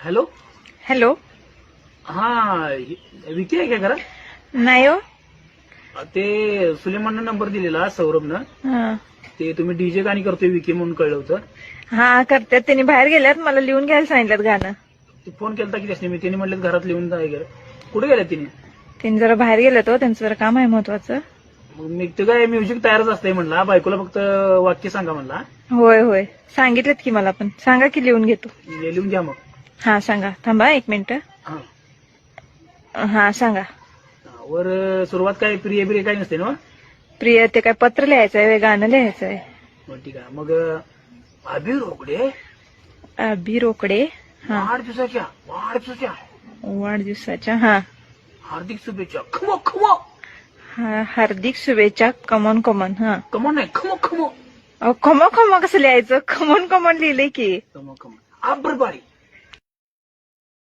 Hello. Hello. हा विकी आहे का घरात? नाही हो. ते सुलेमाननं नंबर दिलेला सौरभनं. हा. ते तुम्ही डीजे गाणी करतोय विकी म्हणून कळलं होतं. हा करतात, त्यांनी बाहेर गेल्यात, मला लिहून घ्यायला सांगितलं गाणं. ते फोन केलता की त्याने, मी त्यांनी म्हटलं घरात लिहून जाय गेलं. कुठे गेले तिने? त्यांनी जरा बाहेर गेल्यात हो, त्यांचं जरा काम आहे महत्वाचं. मग मी ते काय म्युझिक तयारच असतंय म्हणला, बायकोला फक्त वाक्य सांगा म्हणला. होय होय सांगितलेत की मला पण. सांगा की लिहून घेतो. लिहून घ्या मग. हा सांगा, थांबा 1 मिनिट. हा. हा सांगा. वर सुरुवात काय प्रिय प्रिय काही नसते ना? प्रिय ते काय पत्र लिहायचंय, गाणं लिहायचंय. मग ठीक आहे. मग अभि रोकडे अभि रोकडे. हा. वाढदिवसाच्या वाढदिवसाच्या. हा. हार्दिक शुभेच्छा. खमो खमो. हार्दिक शुभेच्छा. Come on come on. हा. कमो नाही, खमो खमो. खमो खमो कसं लिहायचं? कमॉन कमॉन लिहिलंय की. कमो खमो. आब्रबारी.